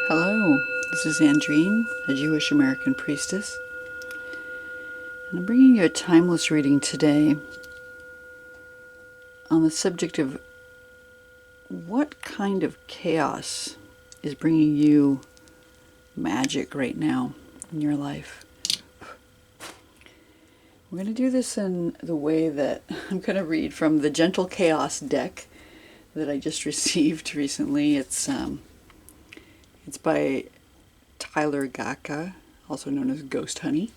Hello, this is Andrine, a Jewish American priestess, and I'm bringing you a timeless reading today on the subject of what kind of chaos is bringing you magic right now in your life. We're going to do this in the way that I'm going to read from the Gentle Chaos deck that I just received recently. It's by Tyler Gaca, also known as Ghosthoney.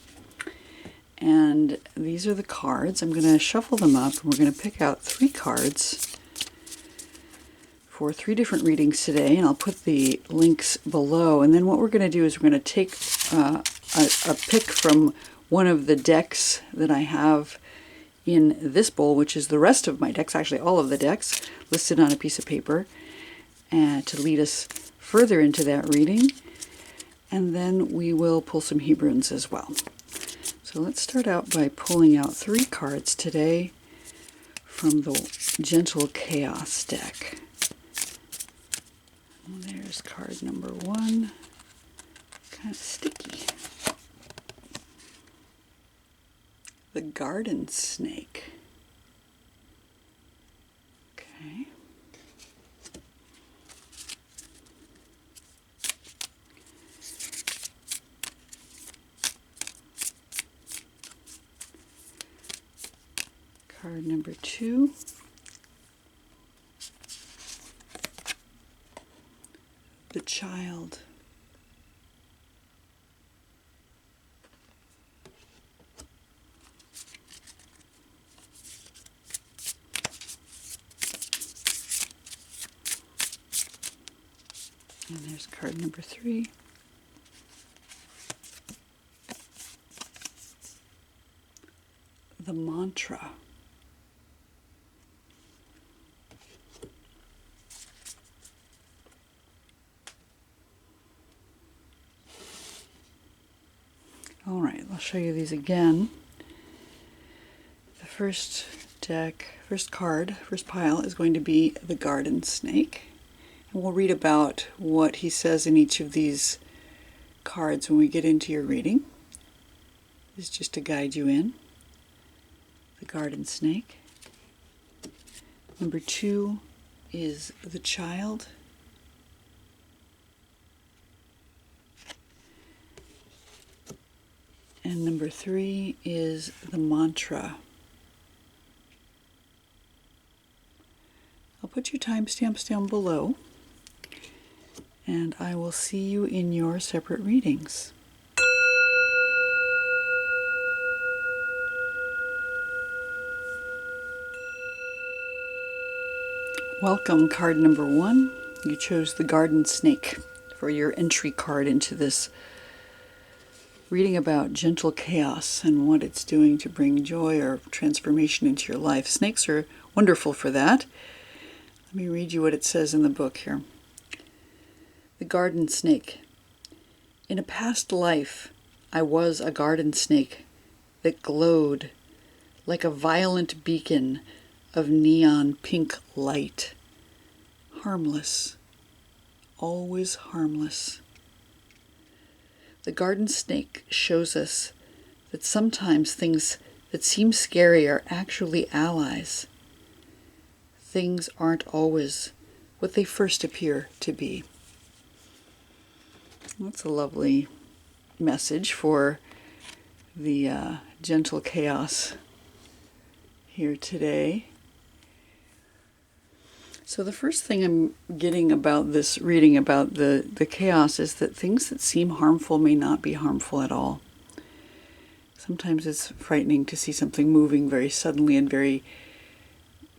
And these are the cards. I'm going to shuffle them up, and we're going to pick out 3 cards for 3 different readings today, and I'll put the links below. And then what we're going to do is we're going to take a pick from one of the decks that I have in this bowl, which is the rest of my decks, actually all of the decks, listed on a piece of paper, and to lead us further into that reading. And then we will pull some Hebrunes as well. So let's start out by pulling out 3 cards today from the Gentle Chaos deck. And there's card number 1, kind of sticky. The Garden Snake. Okay. Card number 2. The Child. And there's card number 3. The Mantra. All right, I'll show you these again. The first pile is going to be the Garden Snake. And we'll read about what he says in each of these cards when we get into your reading. This is just to guide you in. The Garden Snake. Number 2 is the Child. And number 3 is the Mantra. I'll put your timestamps down below, and I will see you in your separate readings. Welcome, card number 1. You chose the Garden Snake for your entry card into this reading about gentle chaos and what it's doing to bring joy or transformation into your life. Snakes are wonderful for that. Let me read you what it says in the book here. The Garden Snake. In a past life, I was a garden snake that glowed like a violent beacon of neon pink light. Harmless. Always harmless. The Garden Snake shows us that sometimes things that seem scary are actually allies. Things aren't always what they first appear to be. That's a lovely message for the gentle chaos here today. So the first thing I'm getting about this reading about the chaos is that things that seem harmful may not be harmful at all. Sometimes it's frightening to see something moving very suddenly and very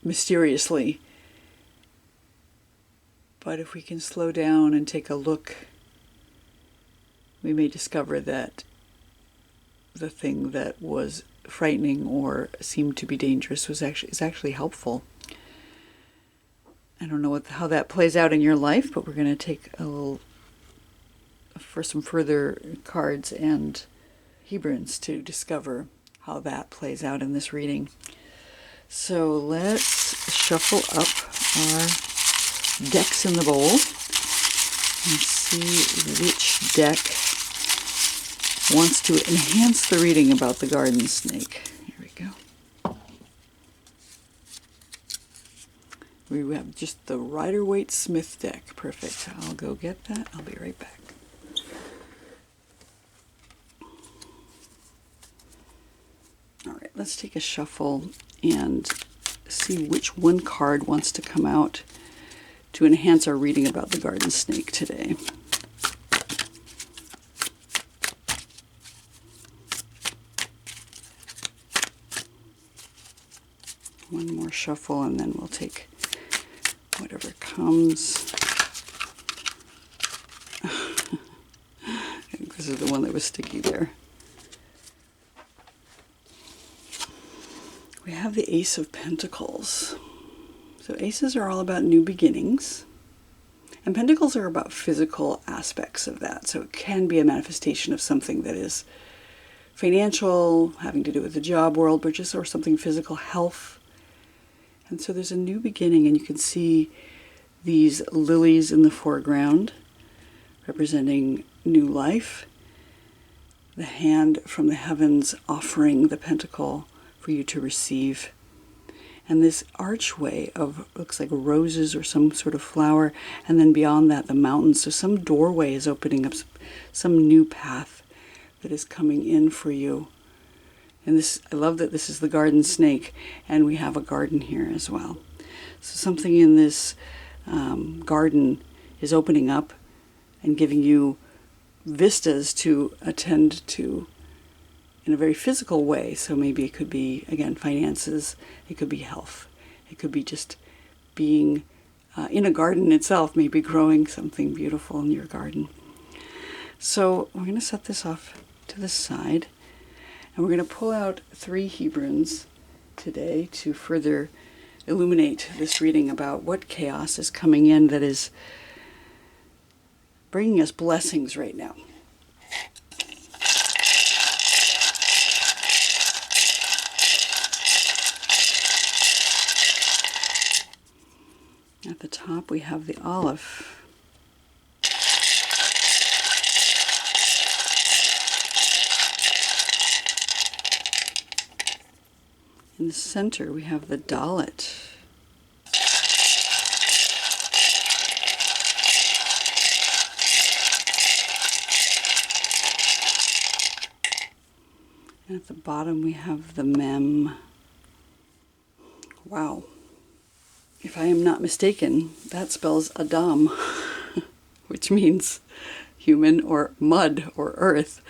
mysteriously. But if we can slow down and take a look, we may discover that the thing that was frightening or seemed to be dangerous is actually helpful. I don't know how that plays out in your life, but we're going to take a little for some further cards and Hebrunes to discover how that plays out in this reading. So let's shuffle up our decks in the bowl and see which deck wants to enhance the reading about the garden snake. Here we go. We have just the Rider-Waite-Smith deck. Perfect. I'll go get that. I'll be right back. All right, let's take a shuffle and see which one card wants to come out to enhance our reading about the garden snake today. One more shuffle and then we'll take whatever comes. I think this is the one that was sticky there. We have the Ace of Pentacles. So aces are all about new beginnings, and pentacles are about physical aspects of that. So it can be a manifestation of something that is financial, having to do with the job world, but just or something physical, health. And so there's a new beginning, and you can see these lilies in the foreground representing new life. The hand from the heavens offering the pentacle for you to receive. And this archway of, looks like roses or some sort of flower, and then beyond that the mountains. So some doorway is opening up, some new path that is coming in for you. And this, I love that this is the garden snake, and we have a garden here as well. So something in this garden is opening up and giving you vistas to attend to in a very physical way. So maybe it could be, again, finances, it could be health, it could be just being in a garden itself, maybe growing something beautiful in your garden. So we're going to set this off to the side, and we're going to pull out 3 Hebrunes today to further illuminate this reading about what chaos is coming in that is bringing us blessings right now. At the top we have the olive. In the center we have the dalet. And at the bottom we have the mem. Wow. If I am not mistaken, that spells Adam, which means human or mud or earth.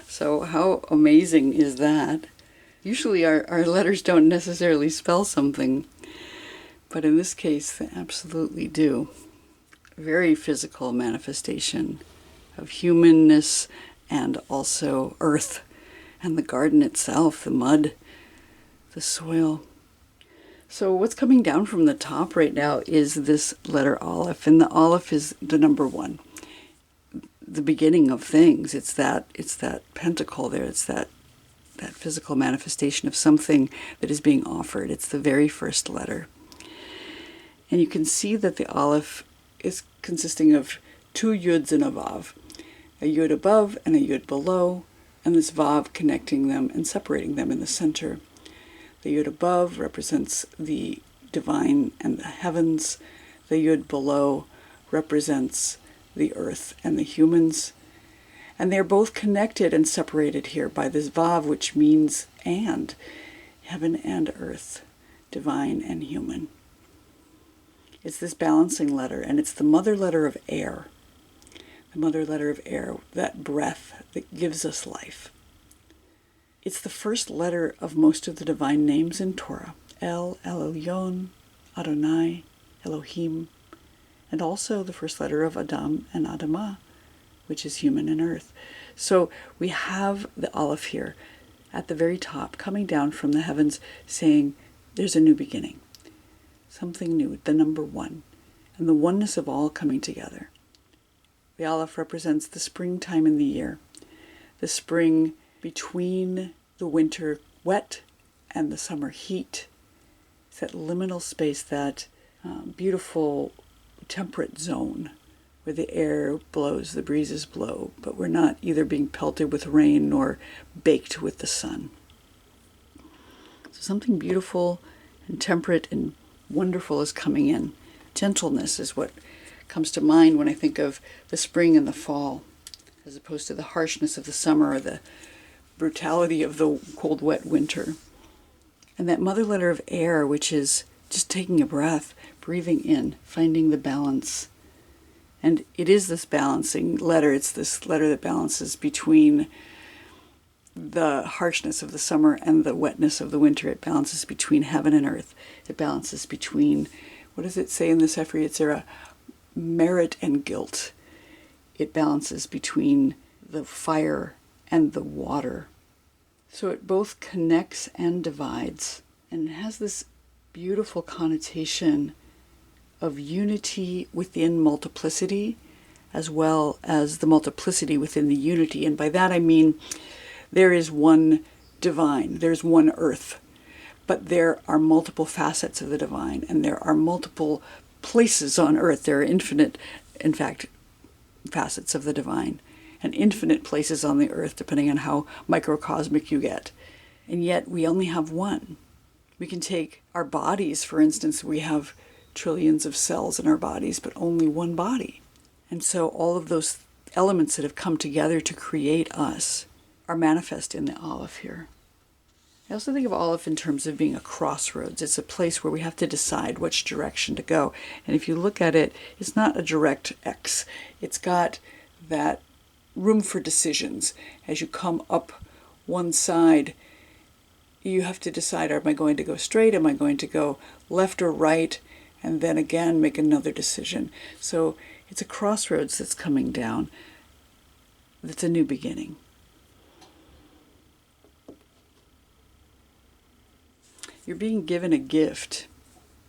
So how amazing is that? Usually our letters don't necessarily spell something, but in this case they absolutely do. Very physical manifestation of humanness and also earth and the garden itself, the mud, the soil. So what's coming down from the top right now is this letter Aleph, and the Aleph is the number 1, the beginning of things. It's that pentacle there. It's that physical manifestation of something that is being offered. It's the very first letter, and you can see that the Aleph is consisting of 2 yuds and a vav, a yud above and a yud below, and this vav connecting them and separating them in the center. The yud above represents the divine and the heavens. The yud below represents the earth and the humans. And they're both connected and separated here by this vav, which means and, heaven and earth, divine and human. It's this balancing letter, and it's the mother letter of air. The mother letter of air, that breath that gives us life. It's the first letter of most of the divine names in Torah. El, Elyon, Adonai, Elohim, and also the first letter of Adam and Adamah, which is human and earth. So we have the Aleph here at the very top, coming down from the heavens, saying there's a new beginning, something new, the number 1, and the oneness of all coming together. The Aleph represents the springtime in the year, the spring between the winter wet and the summer heat. It's that liminal space, that beautiful temperate zone where the air blows, the breezes blow, but we're not either being pelted with rain nor baked with the sun. So something beautiful and temperate and wonderful is coming in. Gentleness is what comes to mind when I think of the spring and the fall, as opposed to the harshness of the summer or the brutality of the cold, wet winter. And that mother letter of air, which is just taking a breath, breathing in, finding the balance. And it is this balancing letter. It's this letter that balances between the harshness of the summer and the wetness of the winter. It balances between heaven and earth. It balances between, what does it say in the Sefer Yetzirah? Merit and guilt. It balances between the fire and the water. So it both connects and divides. And it has this beautiful connotation of unity within multiplicity, as well as the multiplicity within the unity. And by that I mean there is one divine, there's one earth, but there are multiple facets of the divine, and there are multiple places on earth. There are infinite, in fact, facets of the divine, and infinite places on the earth, depending on how microcosmic you get. And yet we only have one. We can take our bodies, for instance. We have trillions of cells in our bodies, but only one body. And so all of those elements that have come together to create us are manifest in the Aleph here. I also think of Aleph in terms of being a crossroads. It's a place where we have to decide which direction to go. And if you look at it, it's not a direct X. It's got that room for decisions. As you come up one side, you have to decide, am I going to go straight? Am I going to go left or right? And then again, make another decision. So it's a crossroads that's coming down. That's a new beginning. You're being given a gift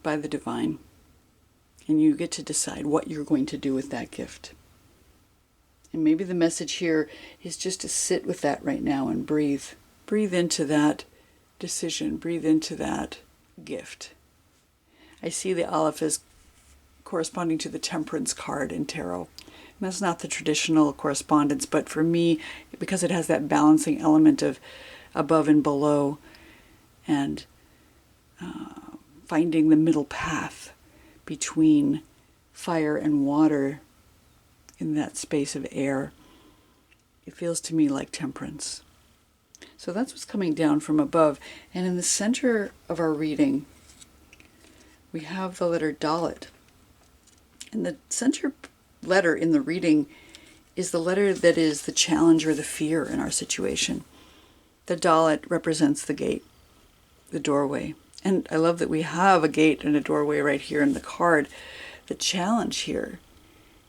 by the divine, and you get to decide what you're going to do with that gift. And maybe the message here is just to sit with that right now and breathe. Breathe into that decision. Breathe into that gift. I see the Aleph as corresponding to the Temperance card in tarot. And that's not the traditional correspondence, but for me, because it has that balancing element of above and below, and finding the middle path between fire and water in that space of air, it feels to me like temperance. So that's what's coming down from above. And in the center of our reading, we have the letter Dalet. And the center letter in the reading is the letter that is the challenge or the fear in our situation. The Dalet represents the gate, the doorway. And I love that we have a gate and a doorway right here in the card. The challenge here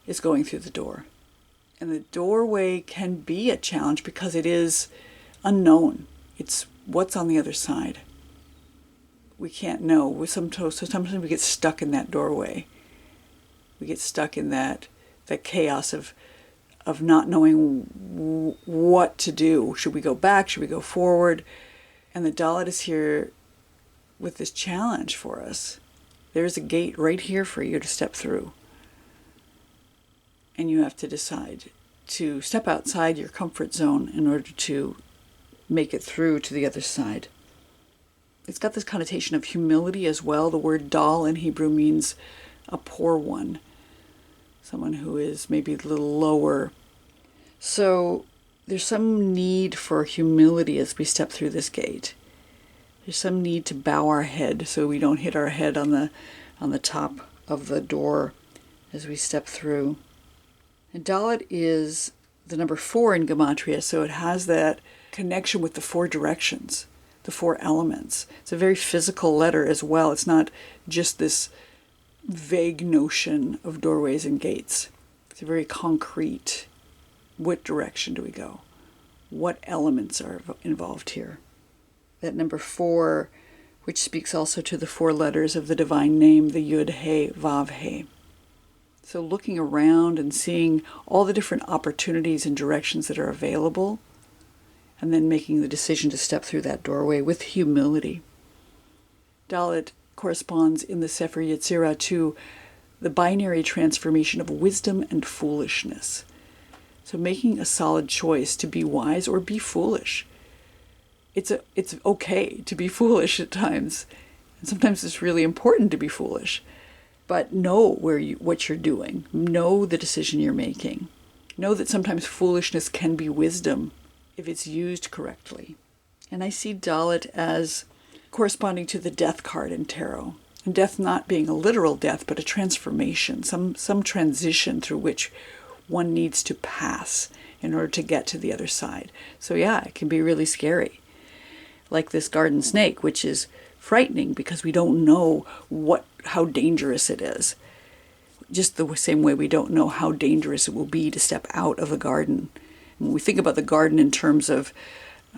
is going through the door. And the doorway can be a challenge because it is unknown. It's what's on the other side. We can't know. Sometimes we get stuck in that doorway. We get stuck in that chaos of not knowing what to do. Should we go back? Should we go forward? And the Dalet is here with this challenge for us. There's a gate right here for you to step through. And you have to decide to step outside your comfort zone in order to make it through to the other side. It's got this connotation of humility as well. The word dal in Hebrew means a poor one, someone who is maybe a little lower. So there's some need for humility as we step through this gate. There's some need to bow our head so we don't hit our head on the top of the door as we step through. And Dalet is the number 4 in Gematria, so it has that connection with the 4 directions, the 4 elements. It's a very physical letter as well. It's not just this vague notion of doorways and gates. It's a very concrete, what direction do we go? What elements are involved here? That number 4, which speaks also to the 4 letters of the divine name, the Yud He Vav He. So looking around and seeing all the different opportunities and directions that are available, and then making the decision to step through that doorway with humility. Dalet corresponds in the Sefer Yetzirah to the binary transformation of wisdom and foolishness. So making a solid choice to be wise or be foolish. It's okay to be foolish at times. And sometimes it's really important to be foolish. But know what you're doing. Know the decision you're making. Know that sometimes foolishness can be wisdom if it's used correctly. And I see Dalit as corresponding to the death card in tarot. And death not being a literal death, but a transformation, some transition through which one needs to pass in order to get to the other side. So yeah, it can be really scary. Like this garden snake, which is frightening because we don't know how dangerous it is. Just the same way we don't know how dangerous it will be to step out of a garden. When we think about the garden in terms of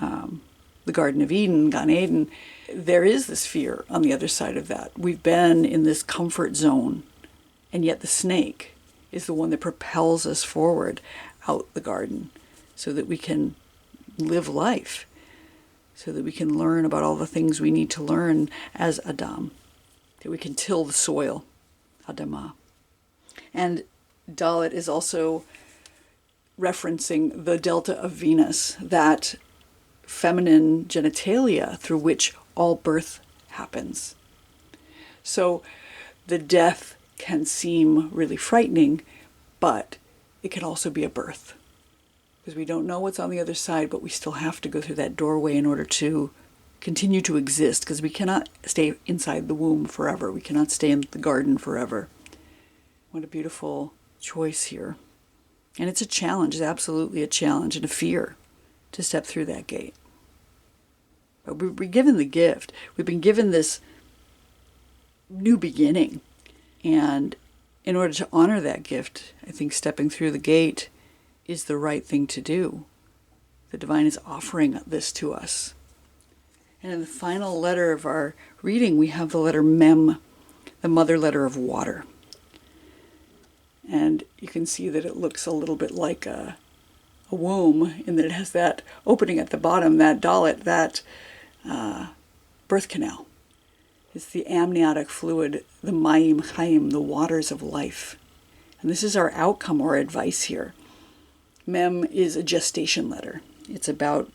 the Garden of Eden, Gan Eden, there is this fear on the other side of that. We've been in this comfort zone, and yet the snake is the one that propels us forward out the garden so that we can live life, so that we can learn about all the things we need to learn as Adam, that we can till the soil, Adamah. And Dalit is also referencing the delta of Venus, that feminine genitalia through which all birth happens. So the death can seem really frightening, but it can also be a birth. Because we don't know what's on the other side, but we still have to go through that doorway in order to continue to exist, because we cannot stay inside the womb forever. We cannot stay in the garden forever. What a beautiful choice here. And it's a challenge, it's absolutely a challenge and a fear to step through that gate. But we've been given the gift. We've been given this new beginning. And in order to honor that gift, I think stepping through the gate is the right thing to do. The divine is offering this to us. And in the final letter of our reading, we have the letter Mem, the mother letter of water. And you can see that it looks a little bit like a womb, in that it has that opening at the bottom, that Dalit, that birth canal. It's the amniotic fluid, the mayim chayim, the waters of life. And this is our outcome or advice here. Mem is a gestation letter. It's about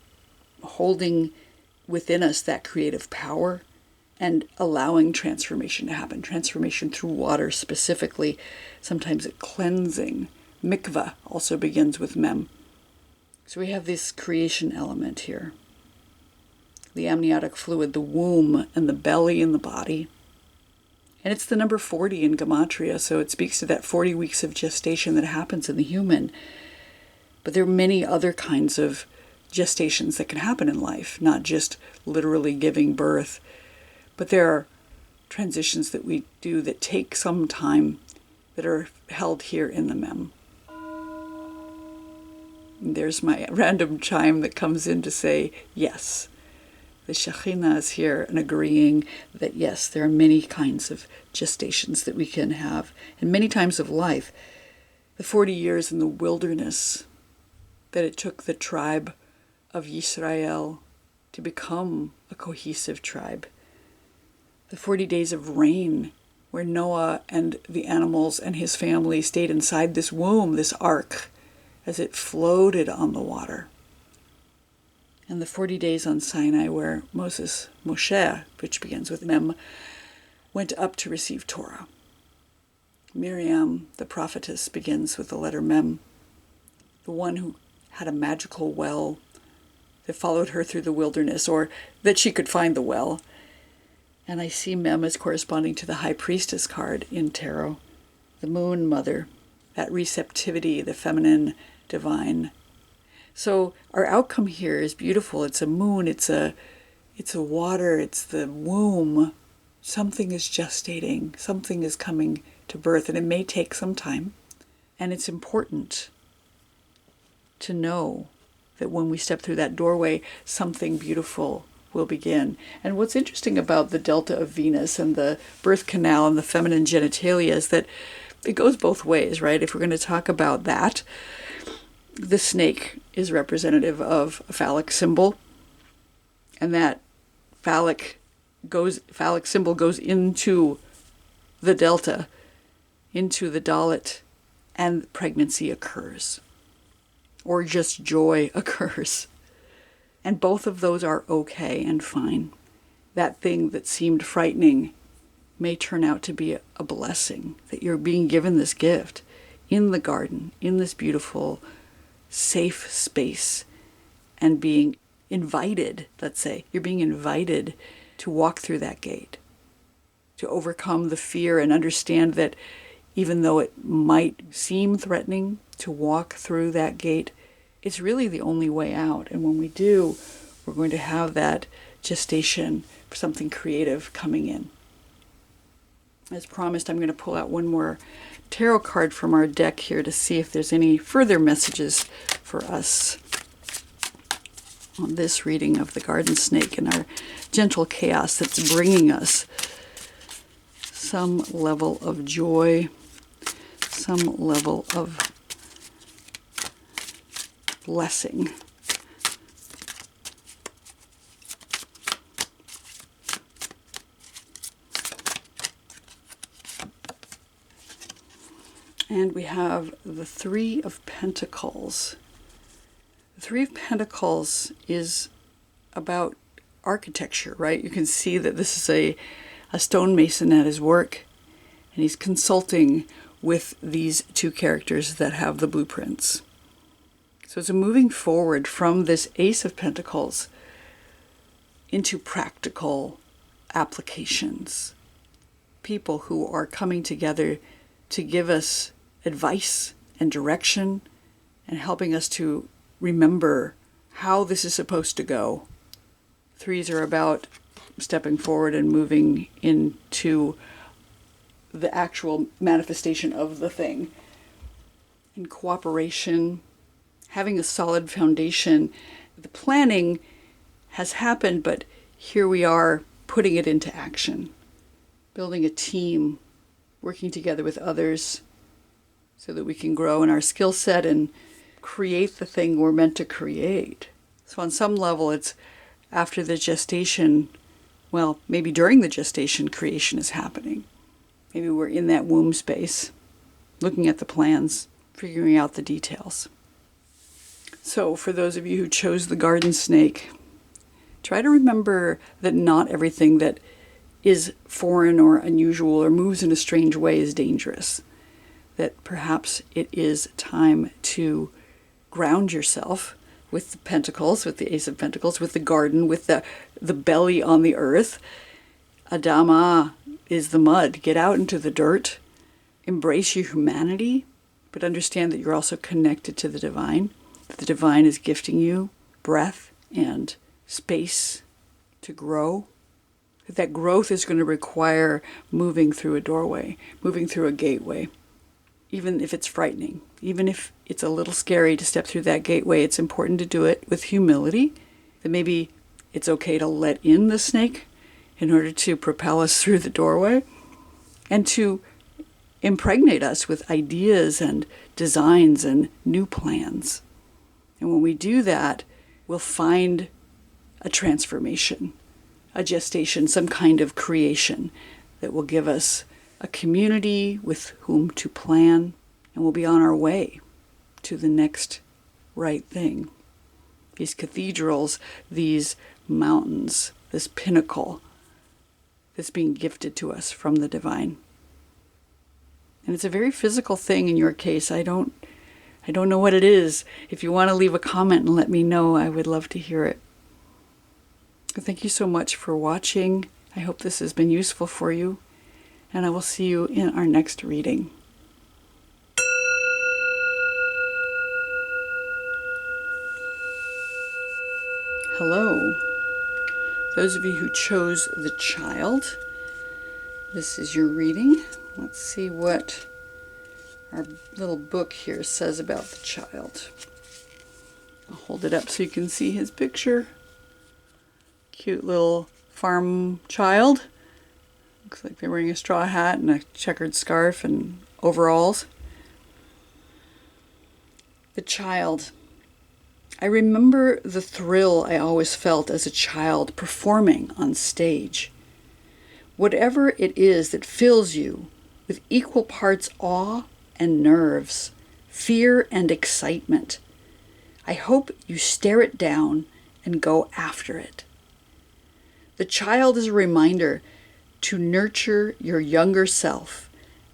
holding within us that creative power and allowing transformation to happen. Transformation through water specifically. Sometimes cleansing. Mikvah also begins with Mem. So we have this creation element here. The amniotic fluid, the womb and the belly and the body. And it's the number 40 in Gematria, so it speaks to that 40 weeks of gestation that happens in the human. But there are many other kinds of gestations that can happen in life, not just literally giving birth, but there are transitions that we do that take some time that are held here in the Mem. And there's my random chime that comes in to say, yes, the Shekhinah is here and agreeing that yes, there are many kinds of gestations that we can have, and many times of life. The 40 years in the wilderness that it took the tribe of Yisrael to become a cohesive tribe. The 40 days of rain where Noah and the animals and his family stayed inside this womb, this ark, as it floated on the water. And the 40 days on Sinai where Moshe, which begins with Mem, went up to receive Torah. Miriam, the prophetess, begins with the letter Mem, the one who had a magical well that followed her through the wilderness, or that she could find the well. And I see Mem as corresponding to the High Priestess card in tarot, the Moon Mother, that receptivity, the feminine divine. So our outcome here is beautiful. It's a moon, it's a water, it's the womb. Something is gestating, something is coming to birth, and it may take some time. And it's important to know that when we step through that doorway, something beautiful will begin. And what's interesting about the delta of Venus and the birth canal and the feminine genitalia is that it goes both ways, right? If we're going to talk about that, the snake is representative of a phallic symbol, and that phallic symbol goes into the delta into the Dalit and pregnancy occurs, or just joy occurs. And both of those are okay and fine. That thing that seemed frightening may turn out to be a blessing, that you're being given this gift in the garden, in this beautiful, safe space, and being invited, let's say, you're being invited to walk through that gate, to overcome the fear and understand that even though it might seem threatening to walk through that gate, it's really the only way out. And when we do, we're going to have that gestation for something creative coming in. As promised, I'm going to pull out one more tarot card from our deck here to see if there's any further messages for us on this reading of the garden snake and our gentle chaos that's bringing us some level of joy, some level of blessing. And we have the Three of Pentacles. The Three of Pentacles is about architecture, right? You can see that this is a stonemason at his work, and he's consulting with these two characters that have the blueprints. So it's a moving forward from this Ace of Pentacles into practical applications. People who are coming together to give us advice and direction and helping us to remember how this is supposed to go. Threes are about stepping forward and moving into the actual manifestation of the thing. In cooperation, having a solid foundation. The planning has happened, but here we are putting it into action. Building a team, working together with others so that we can grow in our skill set and create the thing we're meant to create. So on some level, it's after the gestation, well, maybe during the gestation, creation is happening. Maybe we're in that womb space, looking at the plans, figuring out the details. So for those of you who chose the garden snake, try to remember that not everything that is foreign or unusual or moves in a strange way is dangerous. That perhaps it is time to ground yourself with the pentacles, with the Ace of Pentacles, with the garden, with the belly on the earth. Adama is the mud. Get out into the dirt. Embrace your humanity, but understand that you're also connected to the divine. That the divine is gifting you breath and space to grow. That growth is going to require moving through a doorway, moving through a gateway. Even if it's frightening, even if it's a little scary to step through that gateway, it's important to do it with humility. That maybe it's okay to let in the snake in order to propel us through the doorway and to impregnate us with ideas and designs and new plans. And when we do that, we'll find a transformation, a gestation, some kind of creation that will give us a community with whom to plan, and we'll be on our way to the next right thing. These cathedrals, these mountains, this pinnacle that's being gifted to us from the divine. And it's a very physical thing in your case. I don't know what it is. If you want to leave a comment and let me know, I would love to hear it. Thank you so much for watching. I hope this has been useful for you, and I will see you in our next reading. Hello. Those of you who chose the child, this is your reading. Let's see what our little book here says about the child. I'll hold it up so you can see his picture. Cute little farm child. Looks like they're wearing a straw hat and a checkered scarf and overalls. The child. I remember the thrill I always felt as a child performing on stage. Whatever it is that fills you with equal parts awe and nerves, fear and excitement. I hope you stare it down and go after it. The child is a reminder to nurture your younger self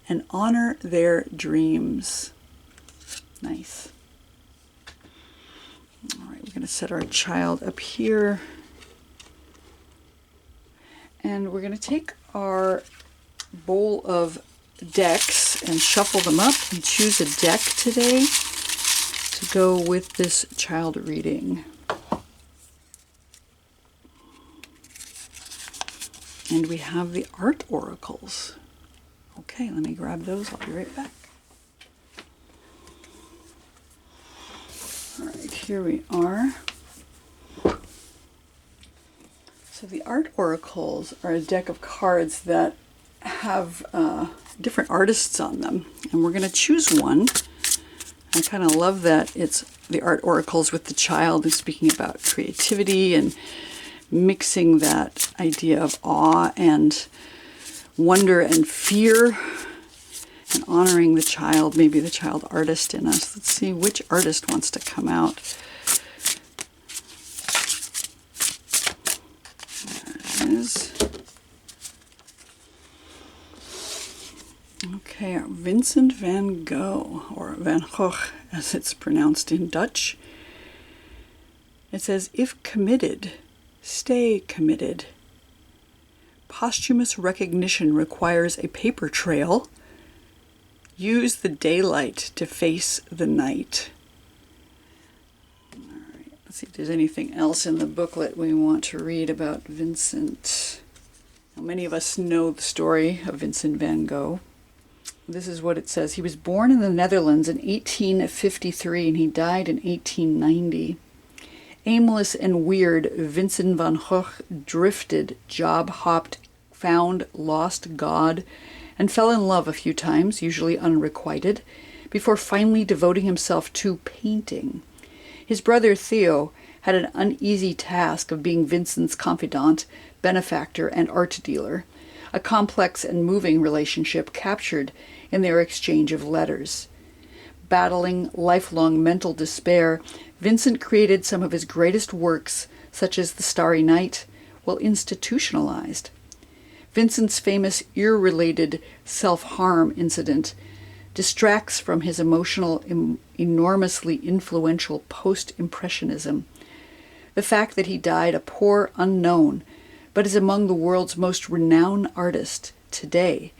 and honor their dreams. Nice. All right, we're going to set our child up here. And we're going to take our bowl of decks and shuffle them up and choose a deck today to go with this child reading. And we have the art oracles. Okay, let me grab those. I'll be right back. All right, here we are. So the art oracles are a deck of cards that have different artists on them. And we're going to choose one. I kind of love that it's the art oracles with the child and speaking about creativity and mixing that idea of awe and wonder and fear and honoring the child, maybe the child artist in us. Let's see which artist wants to come out. There it is. Okay, Vincent van Gogh, or Van Gogh as it's pronounced in Dutch. It says, if committed, stay committed. Posthumous recognition requires a paper trail. Use the daylight to face the night. All right, let's see if there's anything else in the booklet we want to read about Vincent. Now, many of us know the story of Vincent van Gogh. This is what it says. He was born in the Netherlands in 1853 and he died in 1890. Aimless and weird, Vincent van Gogh drifted, job-hopped, found, lost God, and fell in love a few times, usually unrequited, before finally devoting himself to painting. His brother Theo had an uneasy task of being Vincent's confidant, benefactor, and art dealer, a complex and moving relationship captured in their exchange of letters. Battling lifelong mental despair, Vincent created some of his greatest works, such as The Starry Night, while institutionalized. Vincent's famous ear-related self-harm incident distracts from his emotional, enormously influential post-impressionism. The fact that he died a poor unknown, but is among the world's most renowned artists today,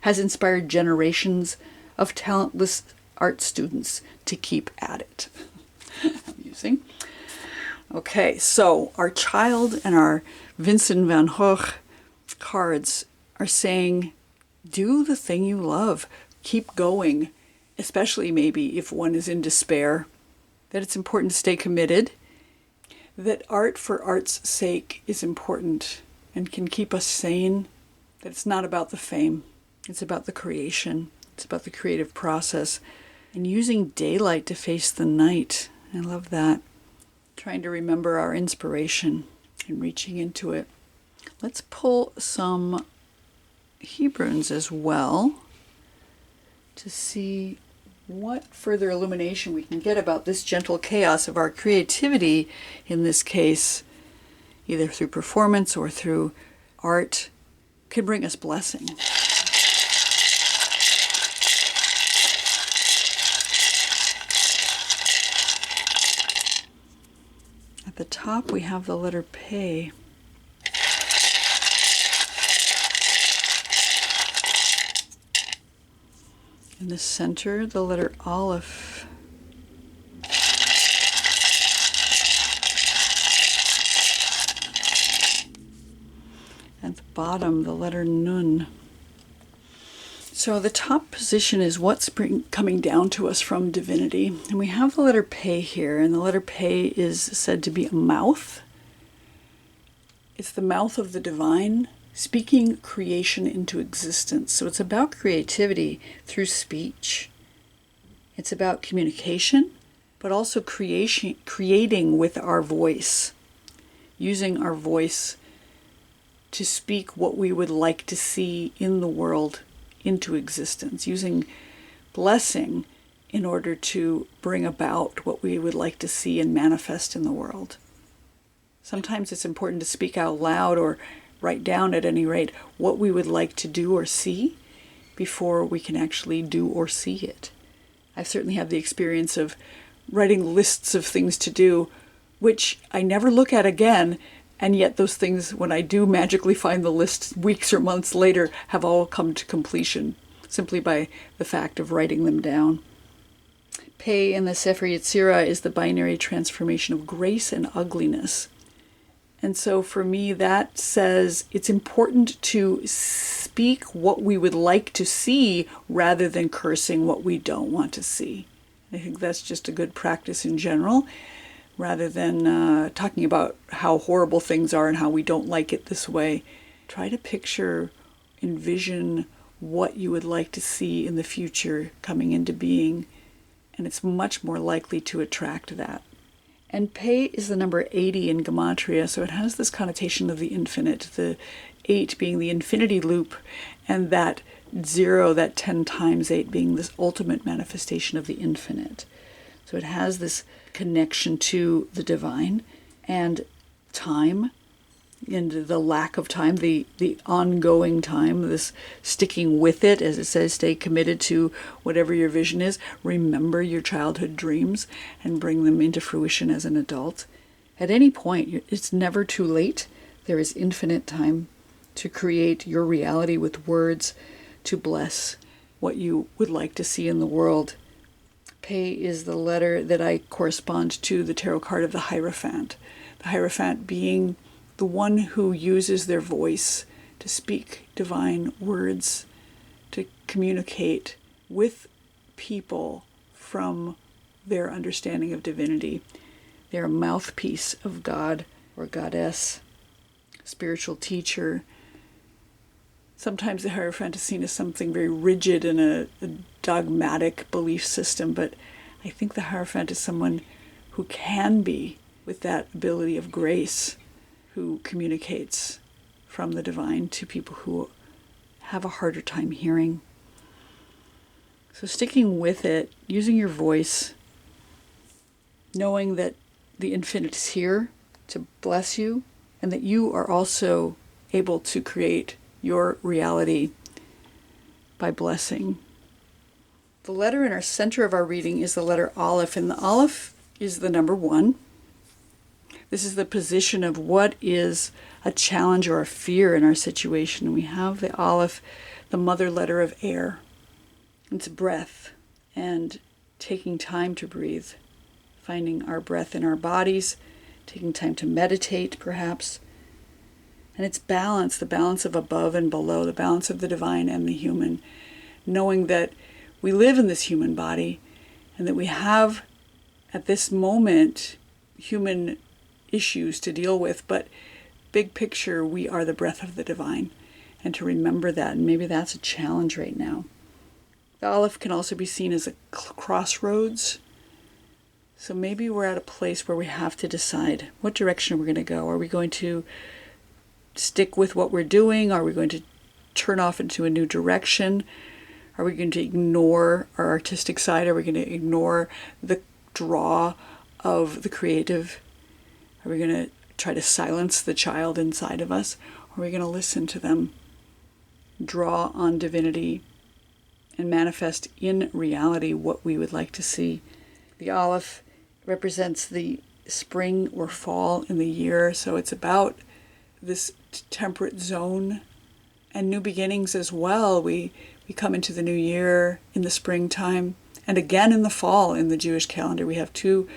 has inspired generations of talentless art students to keep at it. Amusing. Okay, so our child and our Vincent van Gogh cards are saying, do the thing you love. Keep going, especially maybe if one is in despair. That it's important to stay committed. That art for art's sake is important and can keep us sane. That it's not about the fame. It's about the creation. It's about the creative process. And using daylight to face the night. I love that. Trying to remember our inspiration and reaching into it. Let's pull some Hebrunes as well to see what further illumination we can get about this gentle chaos of our creativity, in this case, either through performance or through art, can bring us blessing. At the top, we have the letter P. In the center, the letter Aleph. At the bottom, the letter Nun. So the top position is what's coming down to us from divinity. And we have the letter Pe here, and the letter Pe is said to be a mouth. It's the mouth of the divine, speaking creation into existence. So it's about creativity through speech. It's about communication, but also creating with our voice, using our voice to speak what we would like to see in the world into existence, using blessing in order to bring about what we would like to see and manifest in the world. Sometimes it's important to speak out loud, or write down at any rate, what we would like to do or see before we can actually do or see it. I certainly have the experience of writing lists of things to do, which I never look at again, and yet those things, when I do magically find the list weeks or months later, have all come to completion, simply by the fact of writing them down. Pei in the Sefer Yetzirah is the binary transformation of grace and ugliness. And so for me, that says it's important to speak what we would like to see rather than cursing what we don't want to see. I think that's just a good practice in general, rather than talking about how horrible things are and how we don't like it this way. Try to picture, envision what you would like to see in the future coming into being, and it's much more likely to attract that. And Pei is the number 80 in Gematria, so it has this connotation of the infinite, the 8 being the infinity loop, and that 0, that 10 times 8, being this ultimate manifestation of the infinite. So it has this connection to the divine and time, and the lack of time, the ongoing time, this sticking with it, as it says, stay committed to whatever your vision is. Remember your childhood dreams and bring them into fruition as an adult. At any point, it's never too late. There is infinite time to create your reality with words, to bless what you would like to see in the world. Pei is the letter that I correspond to the tarot card of the Hierophant. The Hierophant being the one who uses their voice to speak divine words, to communicate with people from their understanding of divinity. They're a mouthpiece of God or goddess, spiritual teacher. Sometimes the Hierophant is seen as something very rigid and a dogmatic belief system, but I think the Hierophant is someone who can be, with that ability of grace, who communicates from the divine to people who have a harder time hearing. So sticking with it, using your voice, knowing that the infinite is here to bless you, and that you are also able to create your reality by blessing. The letter in our center of our reading is the letter Aleph, and the Aleph is the number 1. This is the position of what is a challenge or a fear in our situation. We have the Aleph, the mother letter of air. It's breath and taking time to breathe, finding our breath in our bodies, taking time to meditate perhaps. And it's balance, the balance of above and below, the balance of the divine and the human, knowing that we live in this human body and that we have at this moment human issues to deal with, but big picture, we are the breath of the divine, and to remember that. And maybe that's a challenge right now. The Aleph can also be seen as a crossroads. So maybe we're at a place where we have to decide what direction we're going to go. Are we going to stick with what we're doing? Are we going to turn off into a new direction? Are we going to ignore our artistic side? Are we going to ignore the draw of the creative? Are we going to try to silence the child inside of us? Or are we going to listen to them, draw on divinity, and manifest in reality what we would like to see? The Aleph represents the spring or fall in the year, so it's about this temperate zone and new beginnings as well. We come into the new year in the springtime, and again in the fall in the Jewish calendar. We have 2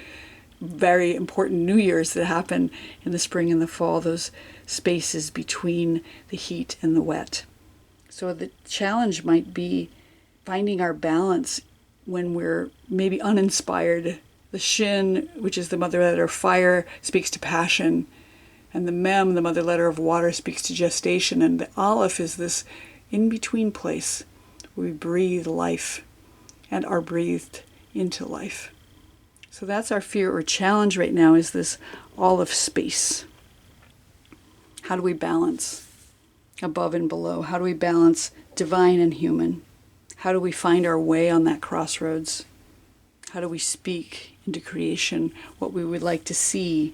very important New Years that happen in the spring and the fall, those spaces between the heat and the wet. So the challenge might be finding our balance when we're maybe uninspired. The Shin, which is the mother letter of fire, speaks to passion, and the Mem, the mother letter of water, speaks to gestation, and the Aleph is this in-between place where we breathe life and are breathed into life. So that's our fear or challenge right now, is this Aleph space. How do we balance above and below? How do we balance divine and human? How do we find our way on that crossroads? How do we speak into creation what we would like to see?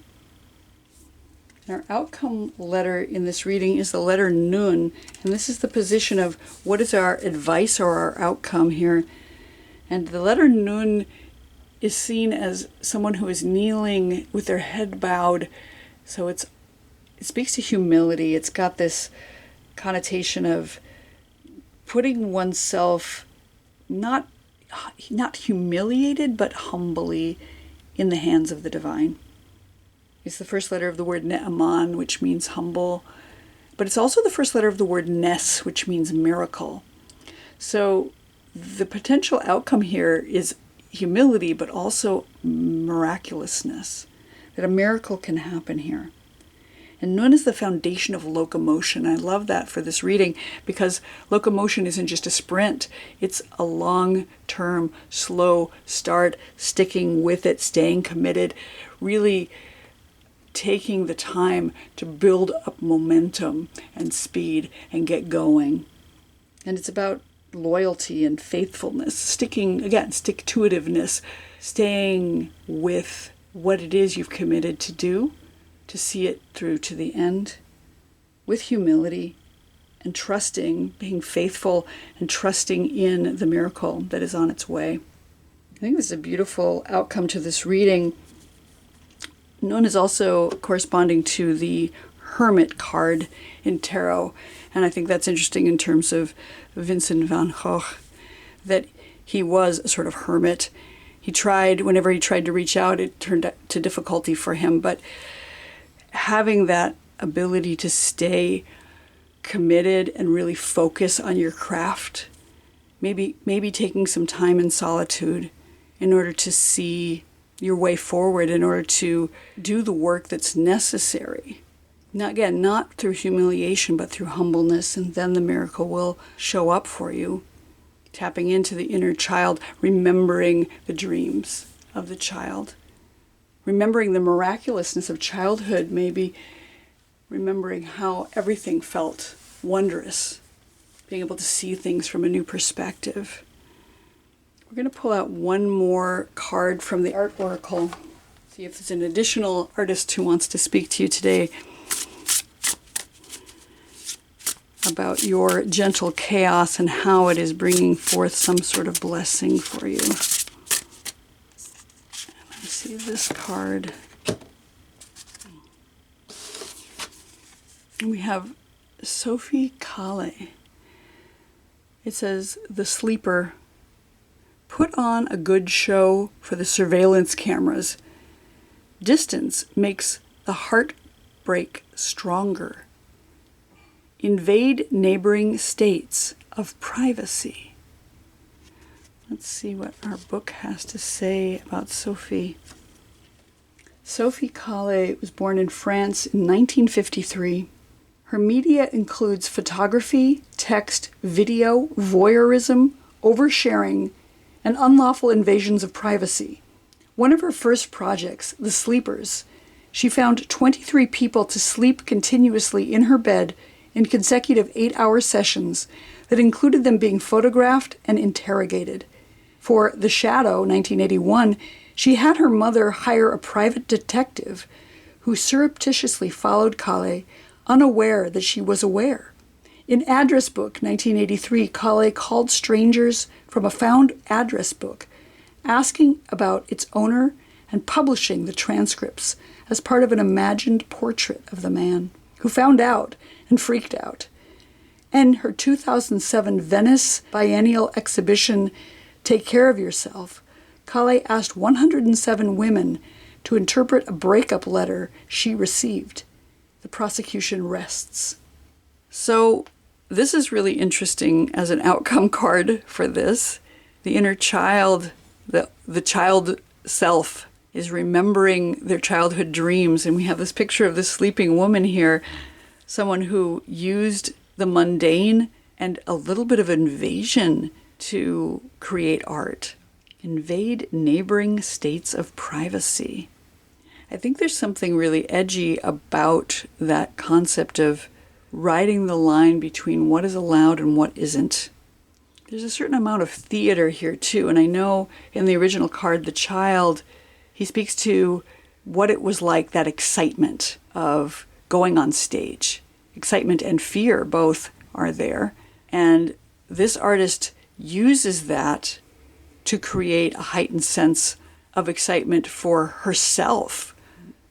Our outcome letter in this reading is the letter Nun, and this is the position of what is our advice or our outcome here. And the letter Nun is seen as someone who is kneeling with their head bowed. So it speaks to humility. It's got this connotation of putting oneself not humiliated, but humbly in the hands of the divine. It's the first letter of the word Ne'aman, which means humble, but it's also the first letter of the word Nes, which means miracle. So the potential outcome here is humility, but also miraculousness, that a miracle can happen here. And Nun is the foundation of locomotion. I love that for this reading, because locomotion isn't just a sprint. It's a long-term, slow start, sticking with it, staying committed, really taking the time to build up momentum and speed and get going. And it's about loyalty and faithfulness, stick-to-itiveness, staying with what it is you've committed to do, to see it through to the end with humility and trusting, being faithful and trusting in the miracle that is on its way. I think this is a beautiful outcome to this reading. Nun is also corresponding to the Hermit card in tarot, and I think that's interesting in terms of Vincent van Gogh, that he was a sort of hermit. Whenever he tried to reach out, it turned out to difficulty for him, but having that ability to stay committed and really focus on your craft, maybe taking some time in solitude in order to see your way forward, in order to do the work that's necessary. Not through humiliation, but through humbleness, and then the miracle will show up for you. Tapping into the inner child, remembering the dreams of the child. Remembering the miraculousness of childhood, maybe remembering how everything felt wondrous, being able to see things from a new perspective. We're going to pull out one more card from the Art Oracle, see if there's an additional artist who wants to speak to you today about your gentle chaos and how it is bringing forth some sort of blessing for you. See this card. We have Sophie Kale. It says, "The sleeper. Put on a good show for the surveillance cameras. Distance makes the heartbreak stronger. Invade neighboring states of privacy." Let's see what our book has to say about Sophie. Sophie Kale was born in France in 1953. Her media includes photography, text, video, voyeurism, oversharing, and unlawful invasions of privacy. One of her first projects, The Sleepers, she found 23 people to sleep continuously in her bed in consecutive 8-hour sessions that included them being photographed and interrogated. For The Shadow, 1981, she had her mother hire a private detective who surreptitiously followed Kale, unaware that she was aware. In Address Book, 1983, Kale called strangers from a found address book, asking about its owner and publishing the transcripts as part of an imagined portrait of the man, who found out and freaked out. And her 2007 Venice Biennial exhibition, Take Care of Yourself, Kale asked 107 women to interpret a breakup letter she received. The prosecution rests. So this is really interesting as an outcome card for this. The inner child, the child self is remembering their childhood dreams. And we have this picture of this sleeping woman here, someone who used the mundane and a little bit of invasion to create art. Invade neighboring states of privacy. I think there's something really edgy about that concept of riding the line between what is allowed and what isn't. There's a certain amount of theater here too. And I know in the original card, the child, he speaks to what it was like, that excitement of going on stage. Excitement and fear both are there. And this artist uses that to create a heightened sense of excitement for herself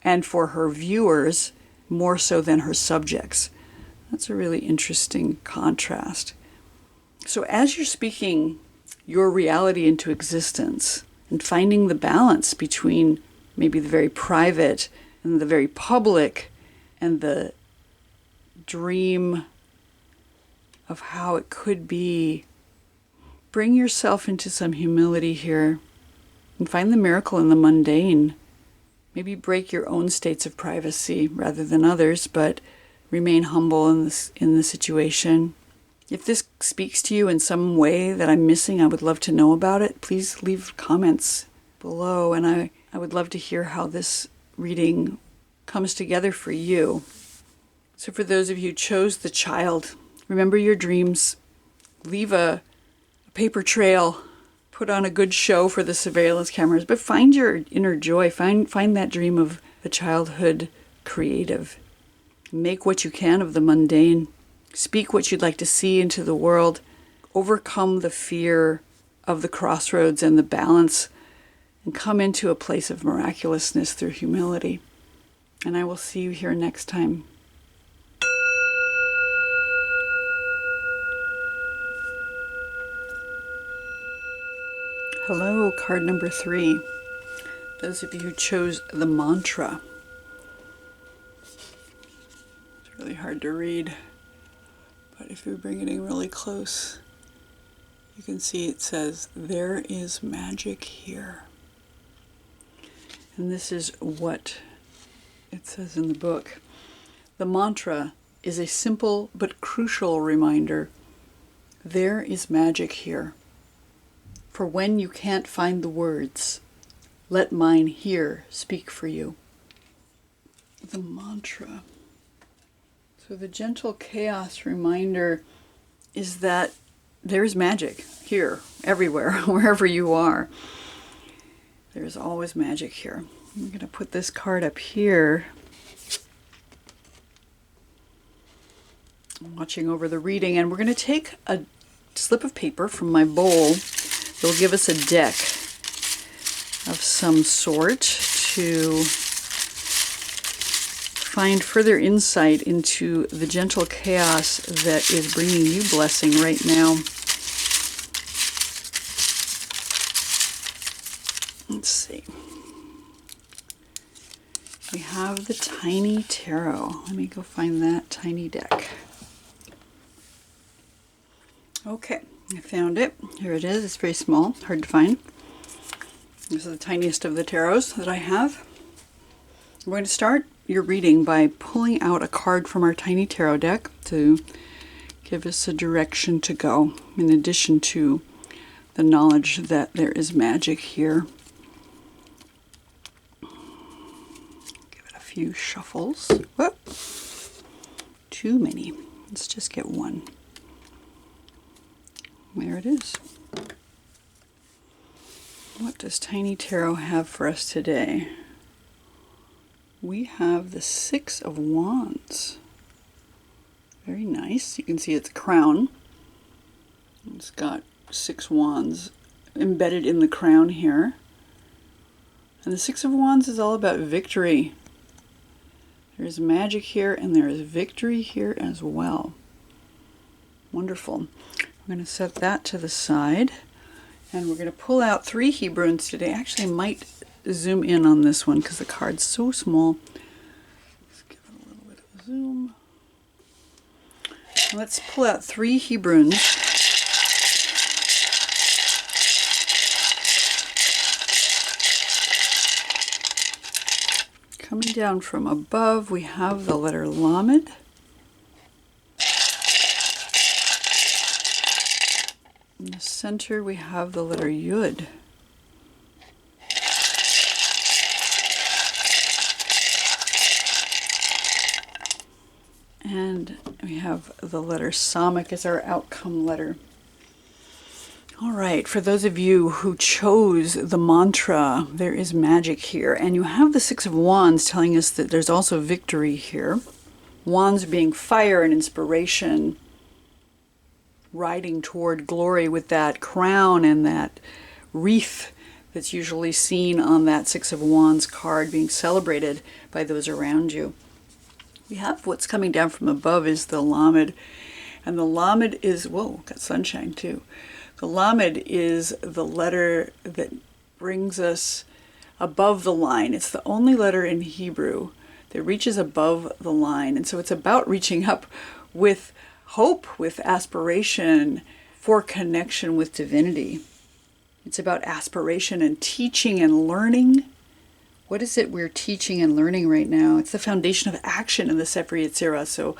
and for her viewers more so than her subjects. That's a really interesting contrast. So as you're speaking your reality into existence and finding the balance between maybe the very private and the very public and the dream of how it could be, bring yourself into some humility here and find the miracle in the mundane. Maybe break your own states of privacy rather than others, but remain humble in the situation. If this speaks to you in some way that I'm missing, I would love to know about it. Please leave comments below, and I would love to hear how this reading comes together for you. So for those of you who chose the child, remember your dreams. Leave a paper trail. Put on a good show for the surveillance cameras, but find your inner joy. Find that dream of the childhood creative. Make what you can of the mundane. Speak what you'd like to see into the world. Overcome the fear of the crossroads and the balance, and come into a place of miraculousness through humility. And I will see you here next time. Hello, card number 3. Those of you who chose the mantra. It's really hard to read, but if you bring it in really close, you can see it says, "There is magic here." And this is what it says in the book. The mantra is a simple but crucial reminder. There is magic here. For when you can't find the words, let mine here speak for you. The mantra. So the gentle chaos reminder is that there is magic here, everywhere, wherever you are. There's always magic here. I'm going to put this card up here. I'm watching over the reading, and we're going to take a slip of paper from my bowl. It'll give us a deck of some sort to find further insight into the gentle chaos that is bringing you blessing right now. Let's see. We have the Tiny Tarot. Let me go find that tiny deck. Okay. I found it. Here it is. It's very small, hard to find. This is the tiniest of the tarots that I have. I'm going to start your reading by pulling out a card from our tiny tarot deck to give us a direction to go, in addition to the knowledge that there is magic here. Give it a few shuffles. Whoop! Too many. Let's just get one. There it is. What does Tiny Tarot have for us today? We have the Six of Wands. Very nice. You can see it's a crown. It's got 6 wands embedded in the crown here. And the Six of Wands is all about victory. There's magic here, and there is victory here as well. Wonderful. I'm going to set that to the side, and we're going to pull out 3 Hebrunes today. Actually, I might zoom in on this one because the card's so small. Let's give it a little bit of a zoom. Let's pull out 3 Hebrunes. Coming down from above, we have the letter Lamed. In the center, we have the letter Yud. And we have the letter Samekh as our outcome letter. All right, for those of you who chose the mantra, there is magic here. And you have the Six of Wands telling us that there's also victory here. Wands being fire and inspiration, riding toward glory with that crown and that wreath that's usually seen on that Six of Wands card being celebrated by those around you. We have what's coming down from above is the Lamed. And the Lamed is, whoa, got sunshine too. The Lamed is the letter that brings us above the line. It's the only letter in Hebrew that reaches above the line. And so it's about reaching up with hope, with aspiration for connection with divinity. It's about aspiration and teaching and learning. What is it we're teaching and learning right now? It's the foundation of action in the Sefer Yetzirah. So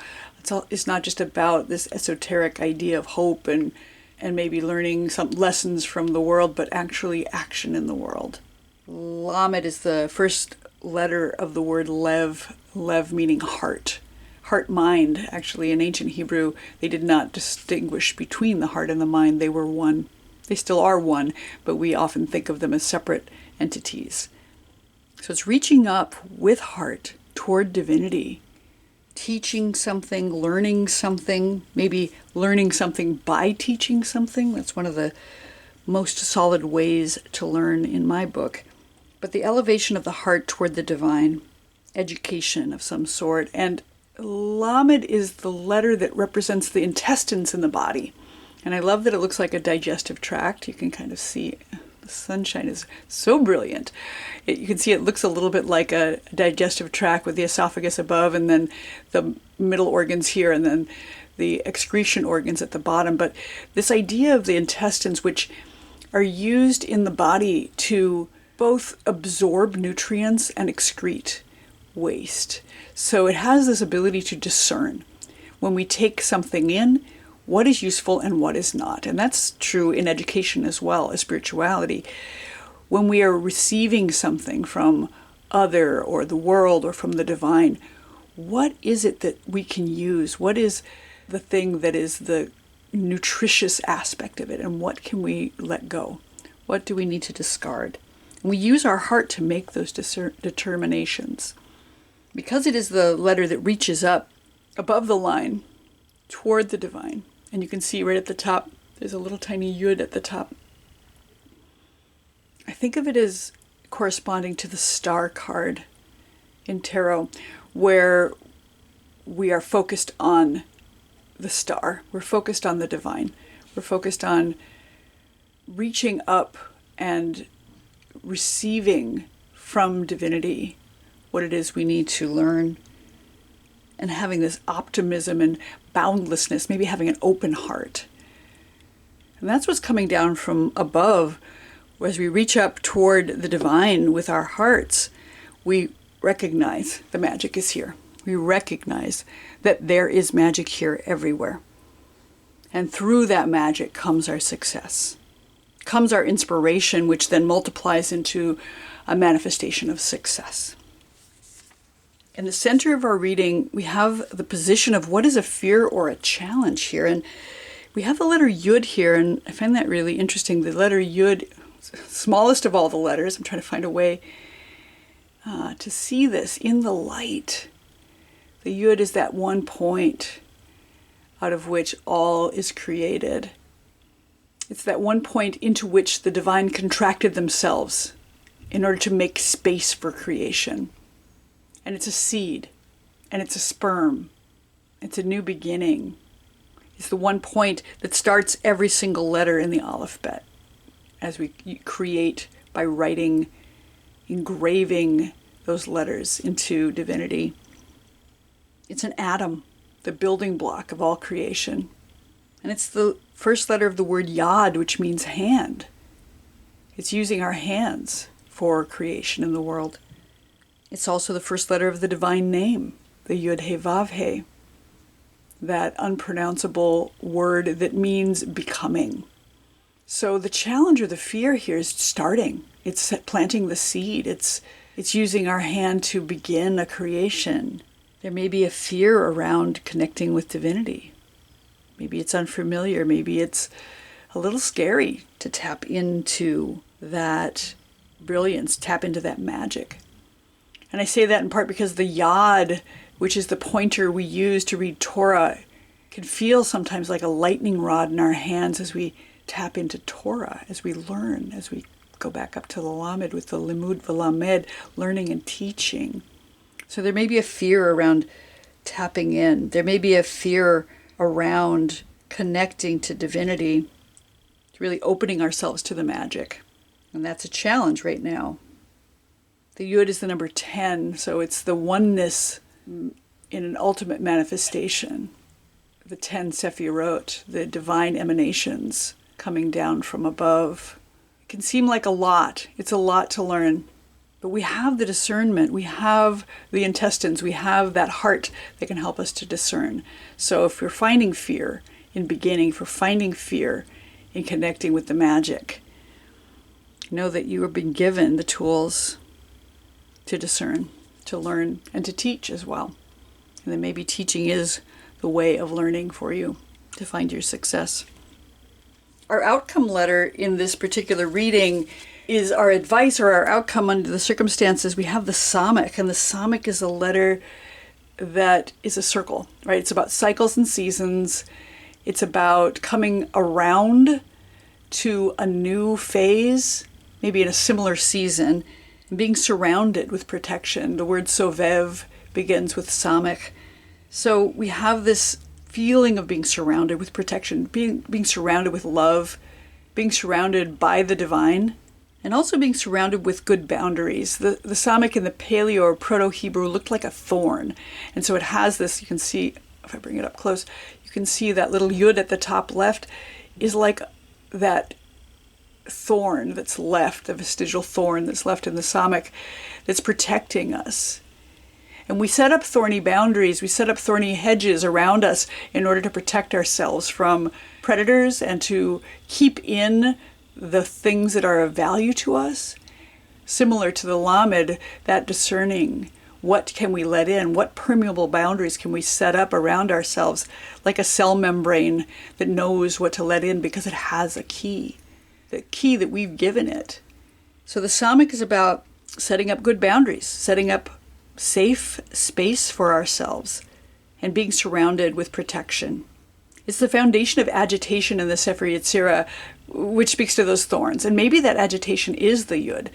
it's not just about this esoteric idea of hope and maybe learning some lessons from the world, but actually action in the world. Lamed is the first letter of the word lev, lev meaning heart. Heart, mind. Actually, in ancient Hebrew, they did not distinguish between the heart and the mind. They were one. They still are one, but we often think of them as separate entities. So it's reaching up with heart toward divinity, teaching something, learning something, maybe learning something by teaching something. That's one of the most solid ways to learn in my book. But the elevation of the heart toward the divine, education of some sort. And Lamed is the letter that represents the intestines in the body. And I love that it looks like a digestive tract. You can kind of see the sunshine is so brilliant. You can see it looks a little bit like a digestive tract with the esophagus above and then the middle organs here and then the excretion organs at the bottom. But this idea of the intestines, which are used in the body to both absorb nutrients and excrete waste. So it has this ability to discern when we take something in, what is useful and what is not. And that's true in education as well as spirituality. When we are receiving something from other or the world or from the divine, what is it that we can use? What is the thing that is the nutritious aspect of it? And what can we let go? What do we need to discard? And we use our heart to make those determinations. Because it is the letter that reaches up above the line toward the divine. And you can see right at the top, there's a little tiny yud at the top. I think of it as corresponding to the star card in tarot, where we are focused on the star. We're focused on the divine. We're focused on reaching up and receiving from divinity what it is we need to learn, and having this optimism and boundlessness, maybe having an open heart. And that's what's coming down from above. As we reach up toward the divine with our hearts, we recognize the magic is here. We recognize that there is magic here everywhere. And through that magic comes our success, comes our inspiration, which then multiplies into a manifestation of success. In the center of our reading, we have the position of what is a fear or a challenge here. And we have the letter Yud here, and I find that really interesting. The letter Yud, smallest of all the letters. I'm trying to find a way to see this in the light. The Yud is that one point out of which all is created. It's that one point into which the divine contracted themselves in order to make space for creation. And it's a seed, and it's a sperm. It's a new beginning. It's the one point that starts every single letter in the alphabet as we create by writing, engraving those letters into divinity. It's an atom, the building block of all creation. And it's the first letter of the word yad, which means hand. It's using our hands for creation in the world. It's also the first letter of the divine name, the Yud He Vav He, that unpronounceable word that means becoming. So the challenge or the fear here is starting. It's planting the seed. It's using our hand to begin a creation. There may be a fear around connecting with divinity. Maybe it's unfamiliar. Maybe it's a little scary to tap into that brilliance, tap into that magic. And I say that in part because the yod, which is the pointer we use to read Torah, can feel sometimes like a lightning rod in our hands as we tap into Torah, as we learn, as we go back up to the Lamed with the Limud V'Lamed, learning and teaching. So there may be a fear around tapping in. There may be a fear around connecting to divinity, really opening ourselves to the magic. And that's a challenge right now. The Yud is the number 10, so it's the oneness in an ultimate manifestation. The 10 Sephirot, the divine emanations coming down from above. It can seem like a lot. It's a lot to learn. But we have the discernment, we have the intestines, we have that heart that can help us to discern. So if we're finding fear in beginning, if we're finding fear in connecting with the magic, know that you have been given the tools to discern, to learn, and to teach as well. And then maybe teaching is the way of learning for you to find your success. Our outcome letter in this particular reading is our advice or our outcome under the circumstances. We have the Samach, and the Samach is a letter that is a circle, right? It's about cycles and seasons. It's about coming around to a new phase, maybe in a similar season, and being surrounded with protection. The word sovev begins with Samach. So we have this feeling of being surrounded with protection, being surrounded with love, being surrounded by the divine, and also being surrounded with good boundaries. The Samach in the Paleo or Proto-Hebrew looked like a thorn. And so it has this, you can see, if I bring it up close, you can see that little Yud at the top left is like that thorn that's left, the vestigial thorn that's left in the Samach that's protecting us. And we set up thorny boundaries, we set up thorny hedges around us in order to protect ourselves from predators and to keep in the things that are of value to us. Similar to the Lamed, that discerning, what can we let in? What permeable boundaries can we set up around ourselves, like a cell membrane that knows what to let in because it has a key, the key that we've given it. So the Samach is about setting up good boundaries, setting up safe space for ourselves, and being surrounded with protection. It's the foundation of agitation in the Sefer Yetzirah, which speaks to those thorns. And maybe that agitation is the Yud,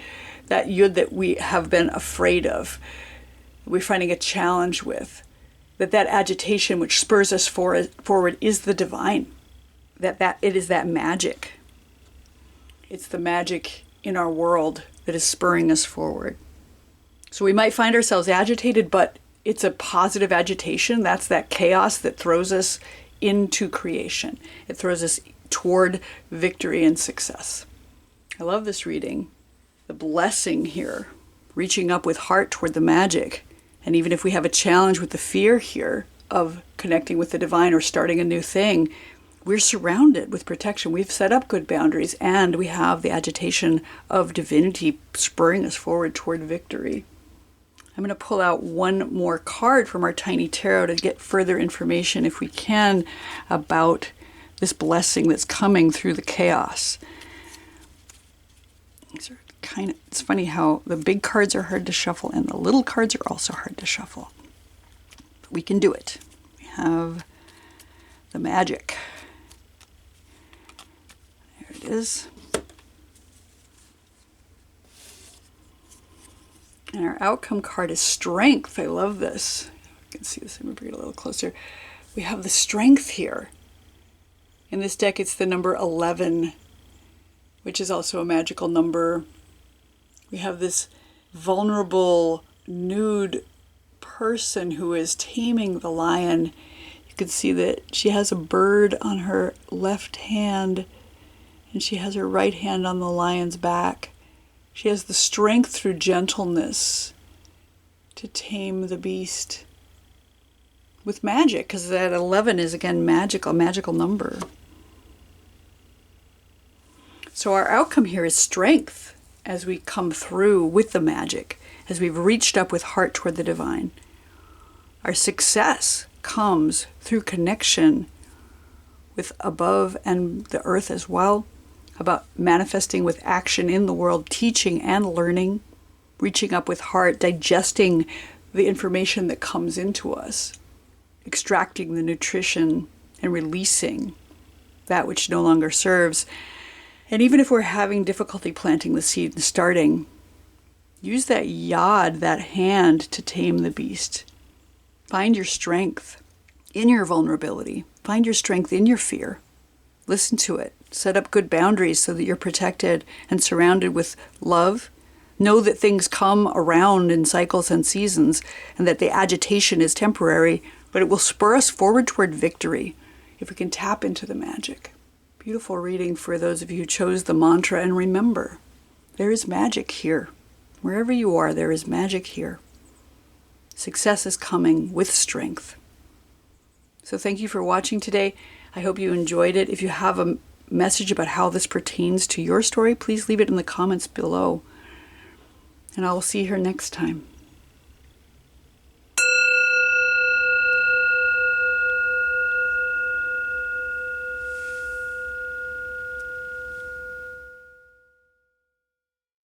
that Yud that we have been afraid of, we're finding a challenge with, that agitation which spurs us forward is the divine, that it is that magic. It's the magic in our world that is spurring us forward. So we might find ourselves agitated, but it's a positive agitation. That's that chaos that throws us into creation. It throws us toward victory and success. I love this reading. The blessing here, reaching up with heart toward the magic. And even if we have a challenge with the fear here of connecting with the divine or starting a new thing, we're surrounded with protection. We've set up good boundaries, and we have the agitation of divinity spurring us forward toward victory. I'm going to pull out one more card from our tiny tarot to get further information, if we can, about this blessing that's coming through the chaos. These are it's funny how the big cards are hard to shuffle and the little cards are also hard to shuffle. But we can do it. We have the magic. There it is. And our outcome card is strength. I love this. You can see this. I'm going to bring it a little closer. We have the strength here. In this deck, it's the number 11, which is also a magical number. We have this vulnerable, nude person who is taming the lion. You can see that she has a bird on her left hand, and she has her right hand on the lion's back. She has the strength through gentleness to tame the beast with magic, because that 11 is, again, magical, a magical number. So our outcome here is strength as we come through with the magic, as we've reached up with heart toward the divine. Our success comes through connection with above and the earth as well, about manifesting with action in the world, teaching and learning, reaching up with heart, digesting the information that comes into us, extracting the nutrition and releasing that which no longer serves. And even if we're having difficulty planting the seed and starting, use that yod, that hand, to tame the beast. Find your strength in your vulnerability. Find your strength in your fear. Listen to it. Set up good boundaries so that you're protected and surrounded with love. Know that things come around in cycles and seasons, and that the agitation is temporary, but it will spur us forward toward victory if we can tap into the magic. Beautiful reading for those of you who chose the mantra. And remember, there is magic here. Wherever you are, there is magic here. Success is coming with strength. So thank you for watching today. I hope you enjoyed it. If you have a message about how this pertains to your story, please leave it in the comments below. And I will see you here next time.